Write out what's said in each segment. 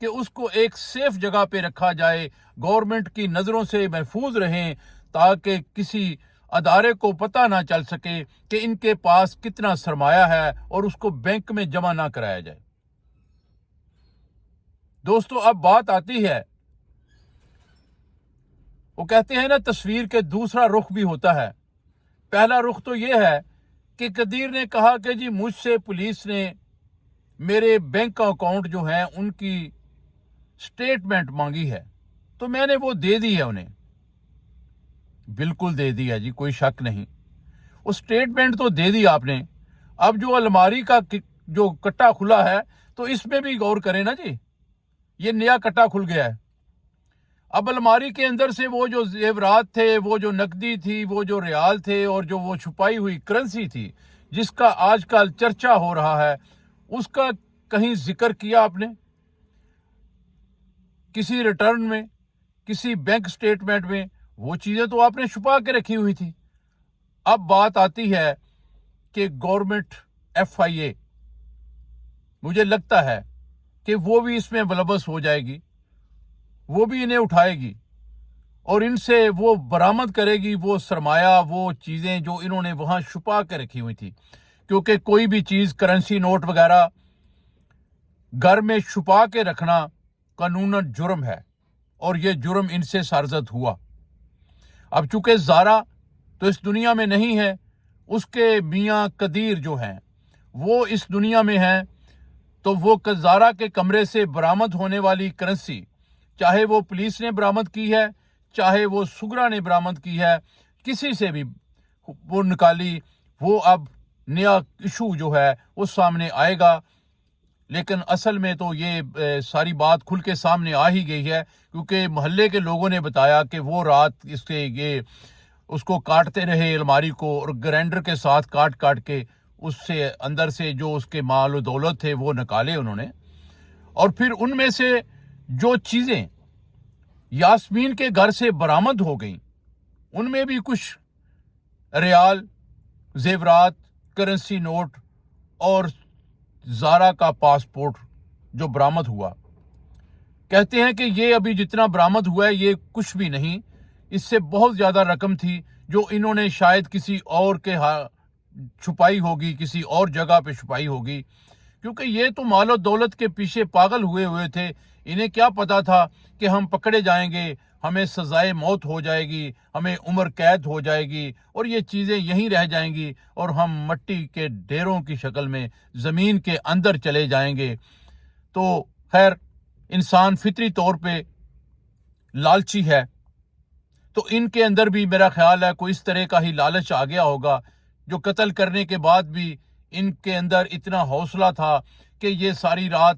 کہ اس کو ایک سیف جگہ پہ رکھا جائے، گورنمنٹ کی نظروں سے محفوظ رہیں، تاکہ کسی ادارے کو پتہ نہ چل سکے کہ ان کے پاس کتنا سرمایہ ہے اور اس کو بینک میں جمع نہ کرایا جائے۔ دوستو، اب بات آتی ہے، وہ کہتے ہیں نا تصویر کے دوسرا رخ بھی ہوتا ہے۔ پہلا رخ تو یہ ہے کہ قدیر نے کہا کہ جی مجھ سے پولیس نے میرے بینک اکاؤنٹ جو ہیں ان کی سٹیٹمنٹ مانگی ہے، تو میں نے وہ دے دی ہے انہیں۔ بالکل دے دی ہے جی، کوئی شک نہیں، وہ سٹیٹمنٹ تو دے دی آپ نے۔ اب جو الماری کا جو کٹا کھلا ہے تو اس میں بھی غور کریں نا جی، یہ نیا کٹا کھل گیا ہے۔ اب الماری کے اندر سے وہ جو زیورات تھے، وہ جو نقدی تھی، وہ جو ریال تھے، اور جو وہ چھپائی ہوئی کرنسی تھی جس کا آج کل چرچا ہو رہا ہے، اس کا کہیں ذکر کیا آپ نے؟ کسی ریٹرن میں، کسی بینک سٹیٹمنٹ میں؟ وہ چیزیں تو آپ نے چھپا کے رکھی ہوئی تھی۔ اب بات آتی ہے کہ گورنمنٹ FIA، مجھے لگتا ہے کہ وہ بھی اس میں ملوث ہو جائے گی، وہ بھی انہیں اٹھائے گی اور ان سے وہ برآمد کرے گی وہ سرمایہ، وہ چیزیں جو انہوں نے وہاں چھپا کے رکھی ہوئی تھی، کیونکہ کوئی بھی چیز، کرنسی نوٹ وغیرہ گھر میں چھپا کے رکھنا قانوناً جرم ہے، اور یہ جرم ان سے سرزد ہوا۔ اب چونکہ زارا تو اس دنیا میں نہیں ہے، اس کے میاں قدیر جو ہیں وہ اس دنیا میں ہیں، تو وہ زارا کے کمرے سے برآمد ہونے والی کرنسی، چاہے وہ پولیس نے برآمد کی ہے، چاہے وہ سگرا نے برآمد کی ہے، کسی سے بھی وہ نکالی، وہ اب نیا ایشو جو ہے وہ سامنے آئے گا۔ لیکن اصل میں تو یہ ساری بات کھل کے سامنے آ ہی گئی ہے، کیونکہ محلے کے لوگوں نے بتایا کہ وہ رات اس کو کاٹتے رہے الماری کو، اور گرینڈر کے ساتھ کاٹ کے اس سے اندر سے جو اس کے مال و دولت تھے وہ نکالے انہوں نے، اور پھر ان میں سے جو چیزیں یاسمین کے گھر سے برآمد ہو گئیں ان میں بھی کچھ ریال، زیورات، کرنسی نوٹ اور زارا کا پاسپورٹ جو برآمد ہوا۔ کہتے ہیں کہ یہ ابھی جتنا برآمد ہوا ہے یہ کچھ بھی نہیں، اس سے بہت زیادہ رقم تھی جو انہوں نے شاید کسی اور کے چھپائی ہوگی، کسی اور جگہ پہ چھپائی ہوگی، کیونکہ یہ تو مال و دولت کے پیچھے پاگل ہوئے تھے۔ انہیں کیا پتا تھا کہ ہم پکڑے جائیں گے، ہمیں سزائے موت ہو جائے گی، ہمیں عمر قید ہو جائے گی، اور یہ چیزیں یہیں رہ جائیں گی، اور ہم مٹی کے ڈھیروں کی شکل میں زمین کے اندر چلے جائیں گے۔ تو خیر، انسان فطری طور پہ لالچی ہے، تو ان کے اندر بھی میرا خیال ہے کوئی اس طرح کا ہی لالچ آ گیا ہوگا، جو قتل کرنے کے بعد بھی ان کے اندر اتنا حوصلہ تھا کہ یہ ساری رات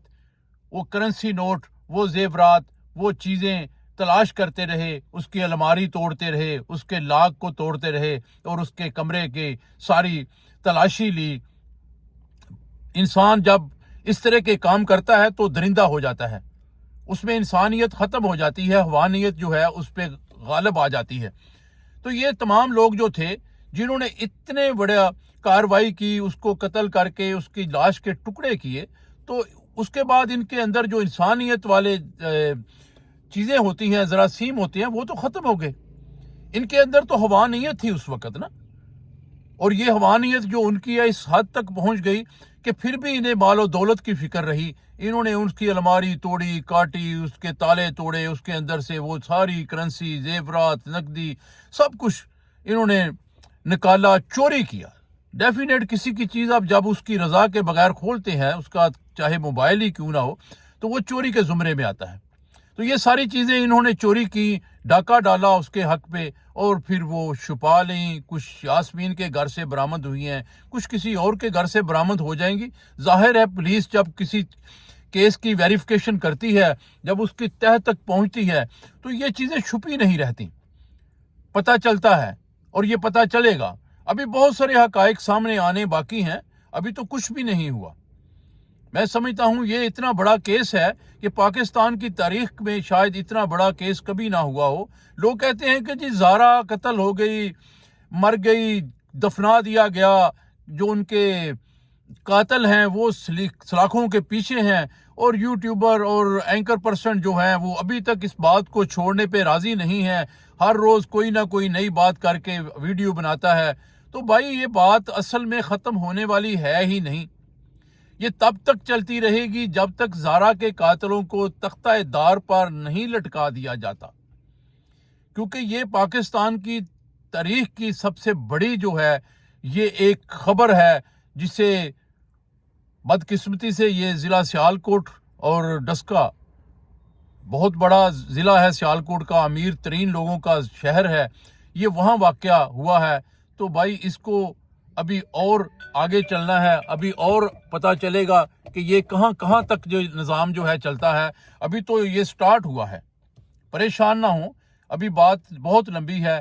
وہ کرنسی نوٹ، وہ زیورات، وہ چیزیں تلاش کرتے رہے، اس کی الماری توڑتے رہے، اس کے لاک کو توڑتے رہے، اور اس کے کمرے کی ساری تلاشی لی۔ انسان جب اس طرح کے کام کرتا ہے تو درندہ ہو جاتا ہے، اس میں انسانیت ختم ہو جاتی ہے، حیوانیت جو ہے اس پہ غالب آ جاتی ہے۔ تو یہ تمام لوگ جو تھے جنہوں نے اتنے بڑا کاروائی کی، اس کو قتل کر کے اس کی لاش کے ٹکڑے کیے، تو اس کے بعد ان کے اندر جو انسانیت والے چیزیں ہوتی ہیں، جراثیم ہوتے ہیں، وہ تو ختم ہو گئے۔ ان کے اندر تو حیوانیت تھی اس وقت نا، اور یہ حیوانیت جو ان کی ہے اس حد تک پہنچ گئی کہ پھر بھی انہیں مال و دولت کی فکر رہی۔ انہوں نے اس کی الماری توڑی، کاٹی، اس کے تالے توڑے، اس کے اندر سے وہ ساری کرنسی، زیورات، نقدی، سب کچھ انہوں نے نکالا، چوری کیا۔ ڈیفینیٹ کسی کی چیز آپ جب اس کی رضا کے بغیر کھولتے ہیں، اس کا چاہے موبائل ہی کیوں نہ ہو، تو وہ چوری کے زمرے میں آتا ہے۔ تو یہ ساری چیزیں انہوں نے چوری کی، ڈاکہ ڈالا اس کے حق پہ، اور پھر وہ چھپا لیں۔ کچھ یاسمین کے گھر سے برآمد ہوئی ہیں، کچھ کسی اور کے گھر سے برآمد ہو جائیں گی۔ ظاہر ہے پولیس جب کسی کیس کی ویریفیکیشن کرتی ہے، جب اس کی تہہ تک پہنچتی ہے، تو یہ چیزیں چھپی نہیں رہتی، پتہ چلتا ہے، اور یہ پتہ چلے گا۔ ابھی بہت سارے حقائق سامنے آنے باقی ہیں، ابھی تو کچھ بھی نہیں ہوا۔ میں سمجھتا ہوں یہ اتنا بڑا کیس ہے کہ پاکستان کی تاریخ میں شاید اتنا بڑا کیس کبھی نہ ہوا ہو۔ لوگ کہتے ہیں کہ جی زارا قتل ہو گئی، مر گئی، دفنا دیا گیا، جو ان کے قاتل ہیں وہ سلاخوں کے پیچھے ہیں، اور یوٹیوبر اور اینکر پرسن جو ہیں وہ ابھی تک اس بات کو چھوڑنے پہ راضی نہیں ہیں، ہر روز کوئی نہ کوئی نئی بات کر کے ویڈیو بناتا ہے، تو بھائی یہ بات اصل میں ختم ہونے والی ہے ہی نہیں۔ یہ تب تک چلتی رہے گی جب تک زارا کے قاتلوں کو تختہ دار پر نہیں لٹکا دیا جاتا، کیونکہ یہ پاکستان کی تاریخ کی سب سے بڑی جو ہے یہ ایک خبر ہے، جسے بدقسمتی سے یہ ضلع سیالکوٹ اور ڈسکا بہت بڑا ضلع ہے، سیالکوٹ کا امیر ترین لوگوں کا شہر ہے، یہ وہاں واقعہ ہوا ہے۔ تو بھائی اس کو ابھی اور آگے چلنا ہے، ابھی اور پتہ چلے گا کہ یہ کہاں کہاں تک جو نظام جو ہے چلتا ہے۔ ابھی تو یہ سٹارٹ ہوا ہے، پریشان نہ ہوں، ابھی بات بہت لمبی ہے،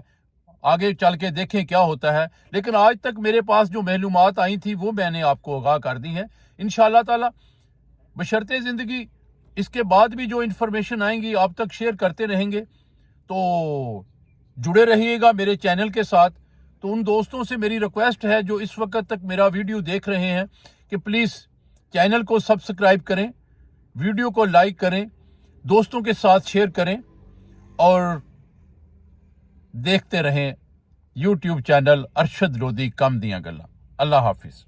آگے چل کے دیکھیں کیا ہوتا ہے۔ لیکن آج تک میرے پاس جو معلومات آئی تھی وہ میں نے آپ کو آگاہ کر دی ہیں، انشاءاللہ تعالی بشرط زندگی اس کے بعد بھی جو انفارمیشن آئیں گی آپ تک شیئر کرتے رہیں گے، تو جڑے رہیے گا میرے چینل کے ساتھ۔ تو ان دوستوں سے میری ریکویسٹ ہے جو اس وقت تک میرا ویڈیو دیکھ رہے ہیں کہ پلیز چینل کو سبسکرائب کریں، ویڈیو کو لائک کریں، دوستوں کے ساتھ شیئر کریں اور دیکھتے رہیں یوٹیوب چینل ارشد لودھی کم دیاں گلاں۔ اللہ حافظ۔